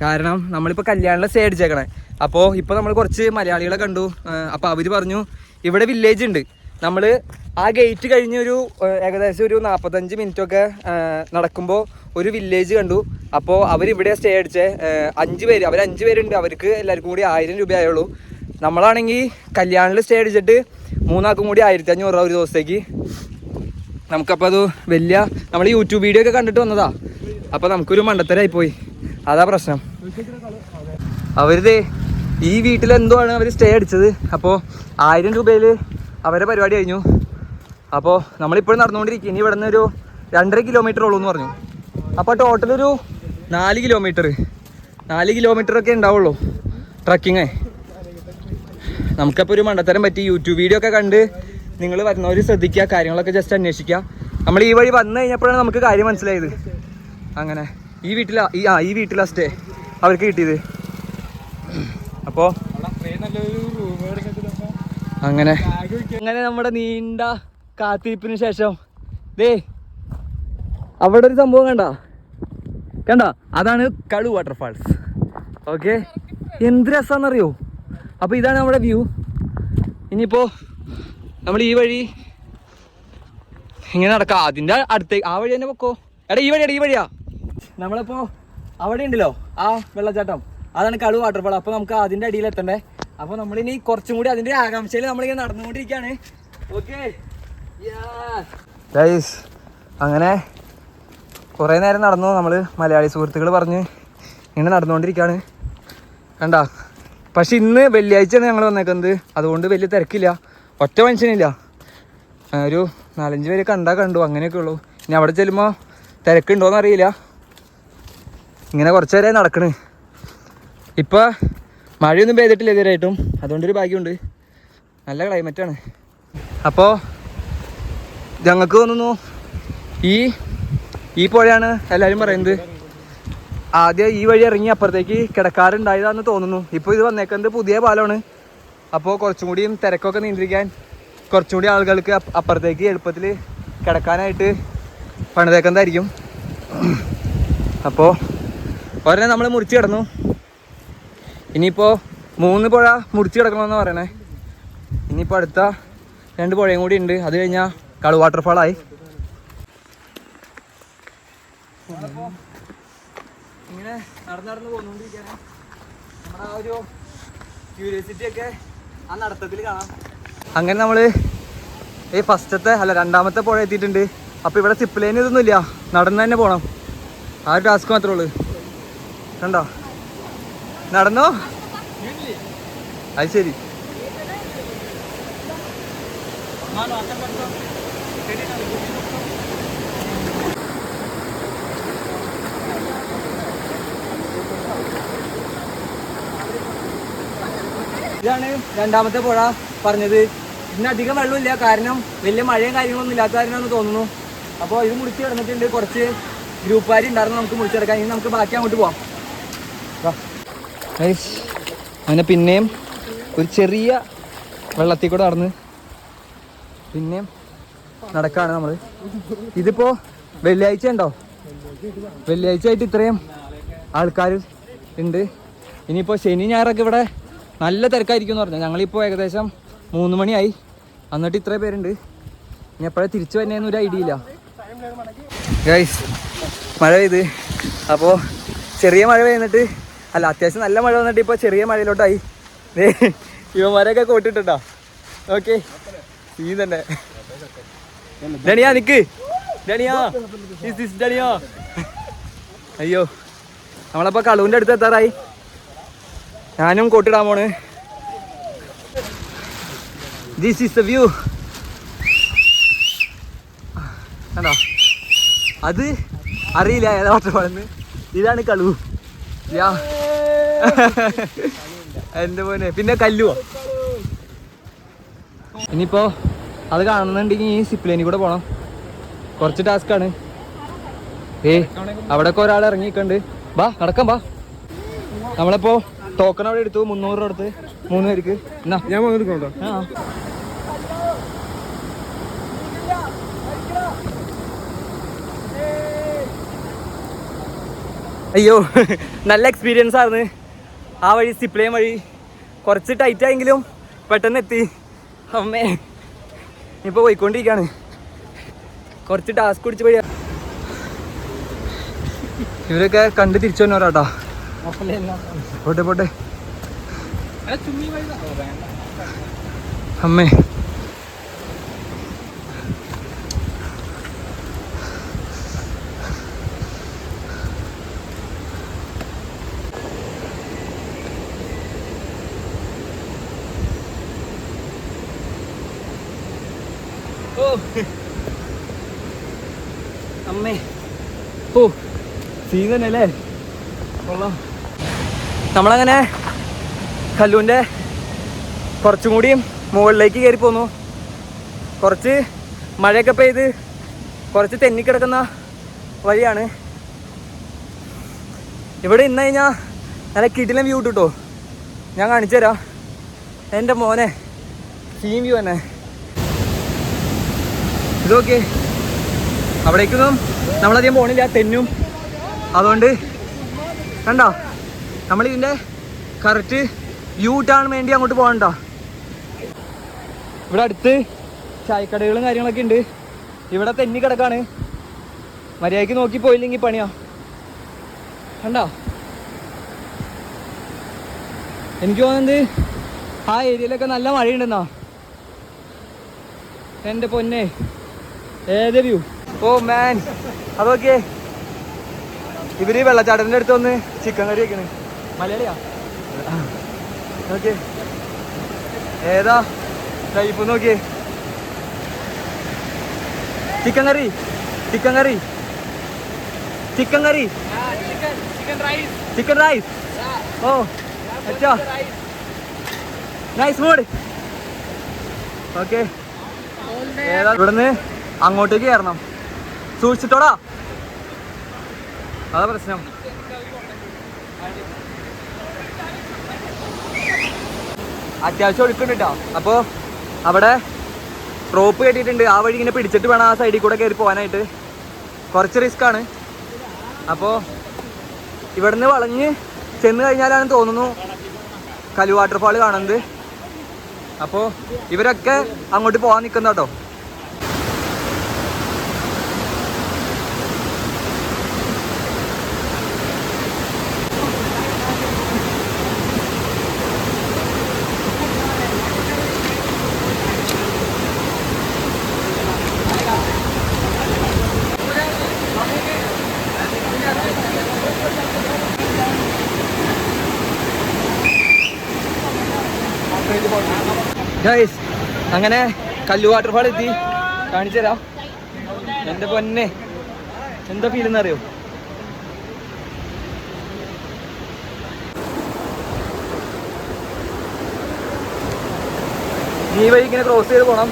കാരണം നമ്മളിപ്പോൾ കല്യാണിലെ സ്റ്റേ അടിച്ചേക്കണേ. അപ്പോൾ ഇപ്പോൾ നമ്മൾ കുറച്ച് മലയാളികളെ കണ്ടു. അപ്പോൾ അവർ പറഞ്ഞു ഇവിടെ വില്ലേജ് ഉണ്ട്. നമ്മൾ ആ ഗേറ്റ് കഴിഞ്ഞ് ഏകദേശം ഒരു 45 മിനിറ്റൊക്കെ നടക്കുമ്പോൾ ഒരു വില്ലേജ് കണ്ടു. അപ്പോൾ അവരിവിടെ സ്റ്റേ അടിച്ചേ. 5 പേര്, അവർ 5 പേരുണ്ട്. അവർക്ക് എല്ലാവർക്കും കൂടി 1000 രൂപ ആയുള്ളൂ. നമ്മളാണെങ്കിൽ കല്യാണിൽ സ്റ്റേ അടിച്ചിട്ട് 3 ആൾക്കും കൂടി 1500 രൂപ ഒരു ദിവസത്തേക്ക്. നമുക്കപ്പോൾ അത് നമ്മൾ യൂട്യൂബ് വീഡിയോ ഒക്കെ കണ്ടിട്ട് വന്നതാ. അപ്പോൾ നമുക്കൊരു മണ്ടത്തരായി പോയി, അതാ പ്രശ്നം. അവരിത് ഈ വീട്ടിലെന്തോ ആണ് അവർ സ്റ്റേ അടിച്ചത്. അപ്പോൾ 1000 രൂപയിൽ അവരെ പരിപാടി കഴിഞ്ഞു. അപ്പോൾ നമ്മളിപ്പോഴും നടന്നുകൊണ്ടിരിക്കും. ഇനി ഇവിടെ നിന്ന് ഒരു 2.5 കിലോമീറ്റർ ഉള്ളൂ എന്ന് പറഞ്ഞു. അപ്പോൾ ടോട്ടലൊരു 4 കിലോമീറ്ററൊക്കെ ഉണ്ടാവുള്ളൂ ട്രക്കിങ്. നമുക്കപ്പോൾ ഒരു മണ്ടത്തരം പറ്റി. യൂട്യൂബ് വീഡിയോ ഒക്കെ കണ്ട് നിങ്ങൾ വരുന്നവർ ശ്രദ്ധിക്കുക, കാര്യങ്ങളൊക്കെ ജസ്റ്റ് അന്വേഷിക്കുക. നമ്മൾ ഈ വഴി വന്നു കഴിഞ്ഞപ്പോഴാണ് നമുക്ക് കാര്യം മനസ്സിലായത്. അങ്ങനെ ഈ വീട്ടിലാ സ്റ്റേ അവർക്ക് കിട്ടിയത്. അപ്പോൾ അങ്ങനെ നമ്മുടെ നീണ്ട കാത്തിരിപ്പിന് ശേഷം അവിടെ ഒരു സംഭവം കണ്ട അതാണ് കളു വാട്ടർഫാൾസ്. ഓക്കെ, എന്ത് രസമാണെന്നറിയോ. അപ്പോൾ ഇതാണ് നമ്മുടെ വ്യൂ. ഇനിയിപ്പോൾ നമ്മൾ ഈ വഴി ഇങ്ങനെ നടക്കാം. അതിൻ്റെ അടുത്ത് ആ വഴി തന്നെ പൊക്കോ. എടാ ഈ വഴിയാ. നമ്മളിപ്പോൾ അവിടെ ഉണ്ടല്ലോ ആ വെള്ളച്ചാട്ടം, അതാണ് കളു വാട്ടർഫാൾ. അപ്പോൾ നമുക്ക് അതിൻ്റെ അടിയിൽ എത്തണ്ടേ. അപ്പോൾ നമ്മളിനി കുറച്ചും കൂടി അതിൻ്റെ ആകാംക്ഷയിൽ നമ്മളിങ്ങനെ നടന്നുകൊണ്ടിരിക്കുകയാണ്. ഓക്കെ ഗൈസ്, അങ്ങനെ കുറേ നേരം നടന്നു. നമ്മൾ മലയാളി സുഹൃത്തുക്കൾ പറഞ്ഞ് ഇങ്ങനെ നടന്നുകൊണ്ടിരിക്കുകയാണ്. കണ്ടാ, പക്ഷെ ഇന്ന് വെള്ളിയാഴ്ചയാണ് ഞങ്ങൾ വന്നേക്കുന്നത്. അതുകൊണ്ട് വലിയ തിരക്കില്ല, ഒറ്റ മനുഷ്യനില്ല. ഒരു 4-5 പേര് കണ്ടു, അങ്ങനെയൊക്കെ ഉള്ളൂ. ഇനി അവിടെ ചെല്ലുമ്പോൾ തിരക്കുണ്ടോയെന്ന് അറിയില്ല. ഇങ്ങനെ കുറച്ച് നേരം നടക്കണ്. ഇപ്പോൾ മഴയൊന്നും പെയ്തിട്ടില്ല ഇതുവരെയായിട്ടും, അതുകൊണ്ടൊരു ഭാഗ്യമുണ്ട്. നല്ല ക്ലൈമറ്റാണ്. അപ്പോൾ ഞങ്ങൾക്ക് തോന്നുന്നു ഈ പുഴയാണ് എല്ലാവരും പറയുന്നത്. ആദ്യം ഈ വഴി ഇറങ്ങി അപ്പുറത്തേക്ക് കിടക്കാറുണ്ടായതാണെന്ന് തോന്നുന്നു. ഇപ്പോൾ ഇത് വന്നേക്കുന്നത് പുതിയ പാലമാണ്. അപ്പോൾ കുറച്ചും കൂടിയും തിരക്കൊക്കെ നിയന്ത്രിക്കാൻ കുറച്ചുകൂടി ആളുകൾക്ക് അപ്പുറത്തേക്ക് എളുപ്പത്തിൽ കിടക്കാനായിട്ട് പണിതേക്കുന്നതായിരിക്കും. അപ്പോൾ ഒരെണ്ണം നമ്മൾ മുറിച്ച് കിടന്നു. ഇനിയിപ്പോൾ 3 പുഴ മുറിച്ച് കിടക്കണമെന്ന് പറയണേ. ഇനിയിപ്പോൾ അടുത്ത 2 പുഴയും കൂടി ഉണ്ട്. അത് കഴിഞ്ഞാൽ കളു വാട്ടർഫാളായി. ഇങ്ങനെ നടന്ന് പോന്നുകൊണ്ടിരിക്കുകയാണ്. നമ്മുടെ ആ ഒരു ക്യൂരിയോസിറ്റി ഒക്കെ ആ നടത്തത്തിൽ കാണാം. അങ്ങനെ നമ്മൾ ഈ ഫസ്റ്റത്തെ അല്ല 2ാമത്തെ പുഴ എത്തിയിട്ടുണ്ട്. അപ്പോൾ ഇവിടെ സിപ്പ് ലൈൻ ഇതൊന്നുമില്ല, നടന്ന് തന്നെ പോകണം. ആ ഒരു ടാസ്ക് മാത്രമേ ഉള്ളൂ. കണ്ടോ നടന്നോ? അത് ശരി. ഇതാണ് 2ാമത്തെ പുഴ പറഞ്ഞത്. ഇതിനധികം വെള്ളമില്ല, കാരണം വലിയ മഴയും കാര്യങ്ങളൊന്നും ഇല്ലാത്ത കാര്യമാണെന്ന് തോന്നുന്നു. അപ്പോൾ ഇത് മുറിച്ച് കിടന്നിട്ടുണ്ട്. കുറച്ച് ഗ്രൂപ്പുകാർ ഉണ്ടായിരുന്നു നമുക്ക് മുറിച്ചെടുക്കാൻ. ഇനി നമുക്ക് ബാക്കി അങ്ങോട്ട് പോവാം. അങ്ങനെ പിന്നെയും ഒരു ചെറിയ വെള്ളത്തിൽ കൂടെ നടന്ന് പിന്നെയും നടക്കാണ് നമ്മൾ. ഇതിപ്പോൾ വെള്ളിയാഴ്ച ഉണ്ടോ? വെള്ളിയാഴ്ച ആയിട്ട് ഇത്രയും ആൾക്കാർ ഉണ്ട്. ഇനിയിപ്പോൾ ശനി ഞായറൊക്കെ ഇവിടെ നല്ല തിരക്കായിരിക്കും എന്ന് പറഞ്ഞു. ഞങ്ങളിപ്പോൾ ഏകദേശം 3 മണിയായി, എന്നിട്ട് ഇത്രയും പേരുണ്ട്. ഇനി എപ്പോഴാണ് തിരിച്ചു വരുന്നതെന്ന് ഒരു ഐഡിയ ഇല്ല. ഗൈസ് മഴ പെയ്ത്, അപ്പോൾ ചെറിയ മഴ പെയ്യുന്നിട്ട് അല്ല അത്യാവശ്യം നല്ല മഴ വന്നിട്ട് ഇപ്പോൾ ചെറിയ മഴയിലോട്ടായി. ഇവന്മാരൊക്കെ കോട്ടിട്ടോ. ഓക്കെ ഈ തന്നെ ഡണിയാ നിക്ക് ഡണിയാ ഡണിയാ. അയ്യോ നമ്മളപ്പോൾ കളുവിൻ്റെ അടുത്ത് എത്താറായി. ഞാനും കോട്ടിടാൻ പോണ്. This is the view. കണ്ടോ? അത് അറിയില്ല ഏതാ വാട്ടർഫാളെന്ന്. ഇതാണ് കളു. എൻ്റെ പോലെ. പിന്നെ കല്ലുവോ. ഇനിയിപ്പോൾ അത് കാണുന്നുണ്ടെങ്കിൽ ഈ സിപ്പ് ലൈനിൽ കൂടെ പോകണം. കുറച്ച് ടാസ്ക്കാണ്. അവിടെയൊക്കെ ഒരാൾ ഇറങ്ങിയിട്ടുണ്ട്. ബാ നടക്കാം ബാ. നമ്മളിപ്പോൾ ടോക്കൺ അവിടെ എടുത്തു 300 രൂപ എടുത്ത് 3 പേർക്ക്. എന്നാ ഞാൻ വന്നെടുക്കണ്ടോ? ആ അയ്യോ നല്ല എക്സ്പീരിയൻസ് ആയിരുന്നു. ആ വഴി സിപ്പ് ലൈൻ വഴി കുറച്ച് ടൈറ്റ് ആയെങ്കിലും പെട്ടെന്ന് എത്തി. അമ്മേ ഇപ്പോൾ പോയിക്കൊണ്ടിരിക്കുകയാണ്. കുറച്ച് ടാസ്ക് പിടിച്ച് പോയി. ഇവരൊക്കെ കണ്ട് തിരിച്ചു വന്നവരാട്ടോ. പോട്ടെ പോട്ടെ. അമ്മേ അമ്മേ ഓ സീൻ തന്നെ അല്ലേ. കൊള്ളാം. നമ്മളങ്ങനെ കല്ലൂൻ്റെ കുറച്ചും കൂടിയും മുകളിലേക്ക് കയറി പോന്നു. കുറച്ച് മഴയൊക്കെ പെയ്ത് കുറച്ച് തെന്നിക്കിടക്കുന്ന വഴിയാണ്. ഇവിടെ ഇന്ന് കഴിഞ്ഞാൽ നല്ല കിടിലൻ വ്യൂ കിട്ടോ. ഞാൻ കാണിച്ചു തരാം. എൻ്റെ മോനെ സീൻ വ്യൂ തന്നെ. ഇതൊക്കെ അവിടേക്കൊന്നും നമ്മളധികം പോണില്ല, തെന്നും. അതുകൊണ്ട് കണ്ടോ നമ്മളിതിൻ്റെ കറക്റ്റ് വ്യൂ ഇട്ടാൻ വേണ്ടി അങ്ങോട്ട് പോകണ്ട. ഇവിടെ അടുത്ത് ചായക്കടകളും കാര്യങ്ങളൊക്കെ ഉണ്ട്. ഇവിടെ തെന്നി കിടക്കാണ്. മര്യാദയ്ക്ക് നോക്കി പോയില്ലെങ്കിൽ പണിയാ. കണ്ടോ? എനിക്ക് തോന്നുന്നത് ആ ഏരിയയിലൊക്കെ നല്ല മഴയുണ്ടെന്നാ. എൻ്റെ പൊന്നെ ഏത് വ്യൂ. ഓ മാൻ. അതൊക്കെ ഇവര് വെള്ളച്ചാട്ടത്തിൻ്റെ അടുത്ത് വന്ന് ചിക്കൻ കറി വെക്കണ്. മലയാളിയാ. ഓക്കെ ഏതാ ടൈപ്പ് നോക്കിയേ. ചിക്കൻ കറി ചിക്കൻ കറി ചിക്കൻ കറി ചിക്കൻ റൈസ്. ഓ അച്ഛാ നൈസ് ഫുഡ്. ഓക്കെ ഏതാ ഇവിടുന്ന് അങ്ങോട്ടേക്ക് കയറണം. സൂക്ഷിച്ചിട്ടോടാ, അതാ പ്രശ്നം. അത്യാവശ്യം ഒഴുക്കുണ്ട് കേട്ടോ. അപ്പോൾ അവിടെ റോപ്പ് കെട്ടിയിട്ടുണ്ട്. ആ വഴി ഇങ്ങനെ പിടിച്ചിട്ട് വേണം ആ സൈഡിൽ കൂടെ കയറി പോകാനായിട്ട്. കുറച്ച് റിസ്ക് ആണ്. അപ്പോൾ ഇവിടുന്ന് വളഞ്ഞ് ചെന്ന് കഴിഞ്ഞാലാണ് തോന്നുന്നു കലു വാട്ടർഫാൾ കാണുന്നത്. അപ്പോൾ ഇവരൊക്കെ അങ്ങോട്ട് പോകാൻ നിൽക്കുന്ന കേട്ടോ. ഗൈസ് അങ്ങനെ കല്ലു വാട്ടർഫാൾ എത്തി. കാണിച്ചു തരാം. എൻ്റെ പൊന്നെ എന്താ ഫീൽ എന്നറിയോ? ഈ വഴി ഇങ്ങനെ ക്രോസ് ചെയ്ത് പോണം.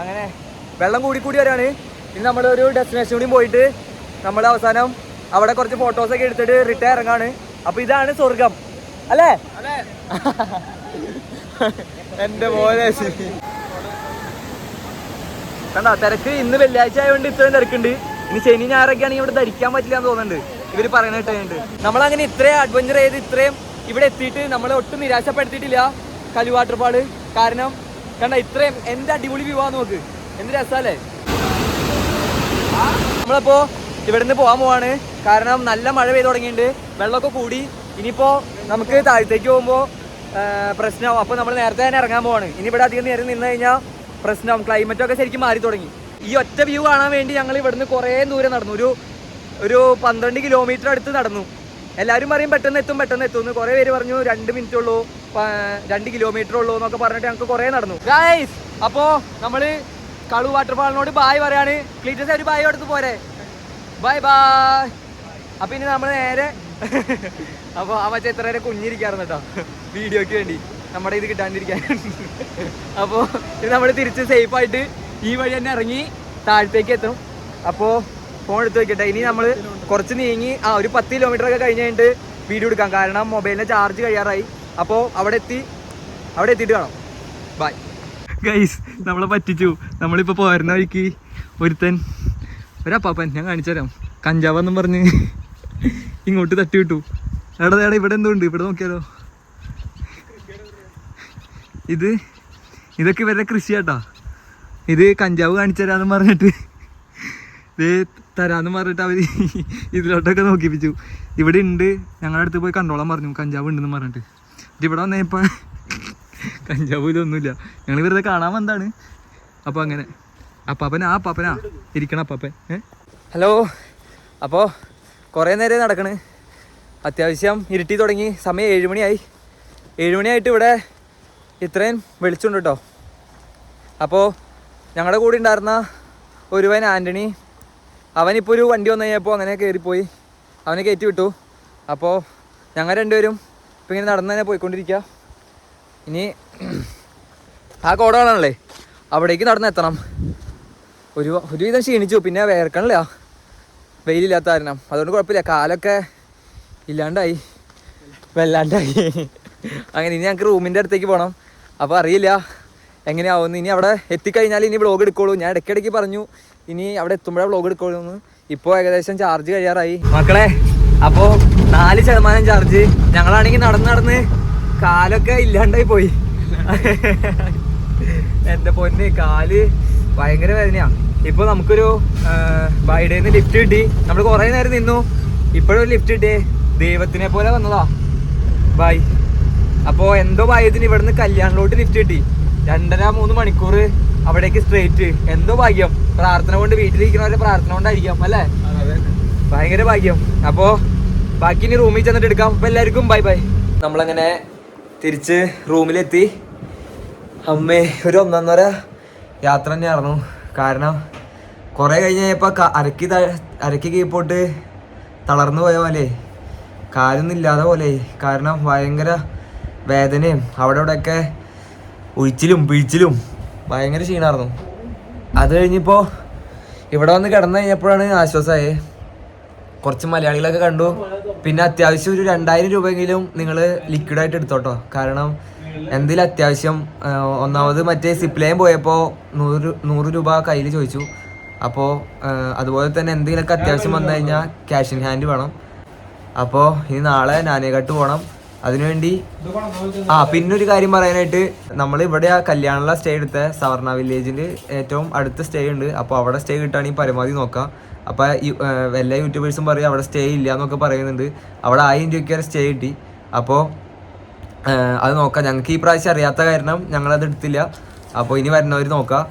അങ്ങനെ വെള്ളം കൂടി വരാണ്. ഇനി നമ്മളൊരു ഡെസ്റ്റിനേഷൻ കൂടി പോയിട്ട് നമ്മൾ അവസാനം അവിടെ കുറച്ച് ഫോട്ടോസൊക്കെ എടുത്തിട്ട് റിട്ടേൺ ഇറങ്ങാണ്. അപ്പൊ ഇതാണ് സ്വർഗം അല്ലേ? എന്റെ പോലെ കണ്ടാ തിരക്ക്. ഇന്ന് വെള്ളിയാഴ്ച ആയതുകൊണ്ട് ഇത്രയും തിരക്കുണ്ട്. ഇനി ശനി ഞായറൊക്കെ ആണെങ്കിൽ ഇവിടെ ധരിക്കാൻ പറ്റില്ല എന്ന് തോന്നുന്നുണ്ട്. ഇവര് പറയുന്ന കേട്ടിട്ടുണ്ട്. നമ്മളങ്ങനെ ഇത്രയും അഡ്വഞ്ചർ ചെയ്ത് ഇത്രയും ഇവിടെ എത്തിയിട്ട് നമ്മളെ ഒട്ടും നിരാശപ്പെടുത്തിയിട്ടില്ല കലു വാട്ടർഫാള്. കാരണം കണ്ട ഇത്രയും എന്ത് അടിപൊളി വ്യൂ ആന്ന് നോക്ക്. എന്ത് രസമല്ലേ? നമ്മളപ്പോ ഇവിടുന്ന് പോകാൻ പോവാണ്. കാരണം നല്ല മഴ പെയ്ത് തുടങ്ങിയിട്ടുണ്ട്. വെള്ളമൊക്കെ കൂടി. ഇനിയിപ്പോ നമുക്ക് താഴത്തേക്ക് പോകുമ്പോൾ പ്രശ്നമാവും. അപ്പോൾ നമ്മൾ നേരത്തെ തന്നെ ഇറങ്ങാൻ പോവാണ്. ഇനി ഇവിടെ അധികം നേരം നിന്ന് കഴിഞ്ഞാൽ പ്രശ്നമാവും. ക്ലൈമറ്റൊക്കെ ശരിക്കും മാറി തുടങ്ങി. ഈ ഒറ്റ വ്യൂ കാണാൻ വേണ്ടി ഞങ്ങൾ ഇവിടുന്ന് കുറേ ദൂരം നടന്നു. ഒരു 12 കിലോമീറ്റർ അടുത്ത് നടന്നു. എല്ലാവരും പറയും പെട്ടെന്ന് എത്തും. കുറേ പേര് പറഞ്ഞു 2 മിനിറ്റ് ഉള്ളൂ, 2 കിലോമീറ്റർ ഉള്ളൂ എന്നൊക്കെ പറഞ്ഞിട്ട് ഞങ്ങൾക്ക് കുറേ നടന്നു. ഗൈസ് അപ്പോൾ നമ്മൾ കളു വാട്ടർഫാളിനോട് ബായ് പറയാണ്. ക്ലീറ്റസ് ഒരു ബായ് എടുത്ത് പോരെ. Bye bye. അപ്പം ഇനി നമ്മൾ നേരെ അപ്പോൾ ആ മറ്റേ എത്ര നേരം കുഞ്ഞിരിക്കാറുണ്ട് കേട്ടോ വീഡിയോയ്ക്ക് വേണ്ടി നമ്മുടെ ഇത് കിട്ടാണ്ടിരിക്കാൻ. അപ്പോൾ ഇത് നമ്മൾ തിരിച്ച് സേഫായിട്ട് ഈ വഴി തന്നെ ഇറങ്ങി താഴത്തേക്ക് എത്തും. അപ്പോൾ ഫോൺ എടുത്ത് വെക്കട്ടെ. ഇനി നമ്മൾ കുറച്ച് നീങ്ങി ഒരു 10 കിലോമീറ്റർ ഒക്കെ കഴിഞ്ഞ് കഴിഞ്ഞിട്ട് വീഡിയോ എടുക്കാം. കാരണം മൊബൈലിൻ്റെ ചാർജ് കഴിയാറായി. അപ്പോൾ അവിടെ എത്തിയിട്ട് കാണാം. Bye guys. നമ്മളെ പറ്റിച്ചു. നമ്മളിപ്പോൾ പോരുന്ന വഴിക്ക് ഒരപ്പാപ്പൻ ഞാൻ കാണിച്ചു തരാം. കഞ്ചാവെന്നും പറഞ്ഞ് ഇങ്ങോട്ട് തട്ടി വിട്ടു. എടാ ഇവിടെ എന്തുണ്ട്? ഇവിടെ നോക്കിയാലോ. ഇതൊക്കെ ഇവരുടെ കൃഷിയാട്ടാ. ഇത് കഞ്ചാവ് കാണിച്ചു തരാമെന്ന് പറഞ്ഞിട്ട് തരാമെന്ന് പറഞ്ഞിട്ട് അവർ ഇതിലോട്ടൊക്കെ നോക്കിപ്പിച്ചു. ഇവിടെ ഉണ്ട്, ഞങ്ങളുടെ അടുത്ത് പോയി കണ്ടോളാൻ പറഞ്ഞു. കഞ്ചാവ് ഉണ്ടെന്ന് പറഞ്ഞിട്ട്. ഇവിടെ വന്നപ്പോൾ കഞ്ചാവ് ഇതൊന്നുമില്ല. ഞങ്ങൾ വെറുതെ കാണാൻ വന്നതാണ്. അപ്പോൾ അങ്ങനെ അപ്പാപ്പനാ ഇരിക്കണം അപ്പാപ്പൻ. ഹലോ. അപ്പോൾ കുറേ നേരം നടക്കണ്. അത്യാവശ്യം ഇരുട്ടി തുടങ്ങി. സമയം 7 മണിയായി. 7 മണിയായിട്ട് ഇവിടെ ഇത്രയും വെളിച്ചുണ്ട് കേട്ടോ. അപ്പോൾ ഞങ്ങളുടെ കൂടെ ഉണ്ടായിരുന്ന ഒരുവൻ ആൻ്റണി, അവനിപ്പോൾ ഒരു വണ്ടി വന്നു കഴിഞ്ഞപ്പോൾ അങ്ങനെ കയറിപ്പോയി. അവനെ കയറ്റി വിട്ടു. അപ്പോൾ ഞങ്ങൾ രണ്ടുപേരും ഇപ്പം ഇങ്ങനെ നടന്ന് തന്നെ പോയിക്കൊണ്ടിരിക്കുക. ഇനി ആ കോടകളാണല്ലേ, അവിടേക്ക് നടന്നെത്തണം. ഒരുവിധം ക്ഷീണിച്ചു. പിന്നെ വേർക്കണില്ല, വെയിലില്ലാത്ത കാരണം. അതുകൊണ്ട് കുഴപ്പമില്ല. കാലൊക്കെ ഇല്ലാണ്ടായി, വെല്ലാണ്ടായി. അങ്ങനെ ഇനി ഞങ്ങൾക്ക് റൂമിൻ്റെ അടുത്തേക്ക് പോകണം. അപ്പോൾ അറിയില്ല എങ്ങനെയാവുമെന്ന്. ഇനി അവിടെ എത്തിക്കഴിഞ്ഞാൽ ഇനി വ്ളോഗ് എടുക്കുള്ളൂ. ഞാൻ ഇടയ്ക്കിടയ്ക്ക് പറഞ്ഞു ഇനി അവിടെ എത്തുമ്പോഴേ വ്ളോഗ് എടുക്കുള്ളൂ എന്ന്. ഇപ്പോൾ ഏകദേശം ചാർജ് കഴിയാറായി മക്കളെ. അപ്പോൾ 4% ചാർജ്. ഞങ്ങളാണെങ്കിൽ നടന്ന് കാലൊക്കെ ഇല്ലാണ്ടായി പോയി. എൻ്റെ പൊന്ന്, കാല് ഭയങ്കര വേദനയാ. ഇപ്പോൾ നമുക്കൊരു ബൈഡേന്ന് ലിഫ്റ്റ് കിട്ടി. നമ്മൾ കുറേ നേരം നിന്നു. ഇപ്പോഴൊരു ലിഫ്റ്റ് കിട്ടിയേ. ദൈവത്തിനെ പോലെ വന്നതാ ബൈ. അപ്പോൾ എന്തോ ഭാഗ്യത്തിന് ഇവിടുന്ന് കല്യാണിലോട്ട് ലിഫ്റ്റ് കിട്ടി. 2.5-3 മണിക്കൂർ അവിടേക്ക് സ്ട്രേറ്റ്. എന്തോ ഭാഗ്യം. പ്രാർത്ഥന കൊണ്ട്, വീട്ടിലിരിക്കുന്നവരുടെ പ്രാർത്ഥന കൊണ്ടായിരിക്കാം അല്ലേ? ഭയങ്കര ഭാഗ്യം. അപ്പോൾ ബാക്കി ഇനി റൂമിൽ ചെന്നിട്ട് എടുക്കാം. അപ്പോൾ എല്ലാവർക്കും ബൈ ബൈ. നമ്മളങ്ങനെ തിരിച്ച് റൂമിലെത്തി. അമ്മേ, ഒരു 1.5 യാത്ര തന്നെയായിരുന്നു. കാരണം കുറേ കഴിഞ്ഞപ്പോൾ അരയ്ക്ക് കീപ്പോട്ട് തളർന്നു പോയ പോലെ, കാലൊന്നും ഇല്ലാതെ പോലെ. കാരണം ഭയങ്കര വേദനയും അവിടെ ഇവിടെയൊക്കെ ഉഴിച്ചിലും പിഴിച്ചിലും ഭയങ്കര ക്ഷീണമായിരുന്നു. അത് കഴിഞ്ഞിപ്പോൾ ഇവിടെ വന്ന് കിടന്നു കഴിഞ്ഞപ്പോഴാണ് ആശ്വാസമായേ. കുറച്ച് മലയാളികളൊക്കെ കണ്ടു. പിന്നെ അത്യാവശ്യം ഒരു 2000 രൂപയെങ്കിലും നിങ്ങൾ ലിക്വിഡായിട്ട് എടുത്തോട്ടോ. കാരണം എന്തെങ്കിലും അത്യാവശ്യം, ഒന്നാമത് മറ്റേ സിപ്പ് ലൈൻ പോയപ്പോൾ 100 രൂപ കയ്യിൽ ചോദിച്ചു. അപ്പോൾ അതുപോലെ തന്നെ എന്തെങ്കിലുമൊക്കെ അത്യാവശ്യം വന്നു കഴിഞ്ഞാൽ ക്യാഷ് ഇൻ ഹാൻഡ് വേണം. അപ്പോൾ ഇനി നാളെ നാനേഘട്ട് പോകണം. അതിനുവേണ്ടി പിന്നൊരു കാര്യം പറയാനായിട്ട്, നമ്മൾ ഇവിടെ ആ കല്യാണമുള്ള സ്റ്റേ എടുത്ത സവർണ വില്ലേജിൽ ഏറ്റവും അടുത്ത സ്റ്റേ ഉണ്ട്. അപ്പോൾ അവിടെ സ്റ്റേ കിട്ടുകയാണെങ്കിൽ പരമാവധി നോക്കാം. അപ്പോൾ എല്ലാ യൂട്യൂബേഴ്സും പറയും അവിടെ സ്റ്റേ ഇല്ല എന്നൊക്കെ പറയുന്നുണ്ട്. അവിടെ 1000 രൂപയ്ക്ക് വരെ സ്റ്റേ കിട്ടി. അപ്പോൾ അത് നോക്കാം. ഞങ്ങൾക്ക് ഈ പ്രാവശ്യം അറിയാത്ത കാരണം ഞങ്ങളത് എടുത്തില്ല. അപ്പോൾ ഇനി വരുന്നവർ നോക്കാം.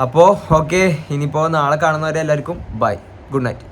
അപ്പോൾ ഓക്കെ, ഇനിയിപ്പോൾ നാളെ കാണുന്നവരെ എല്ലാവർക്കും ബൈ, ഗുഡ് നൈറ്റ്.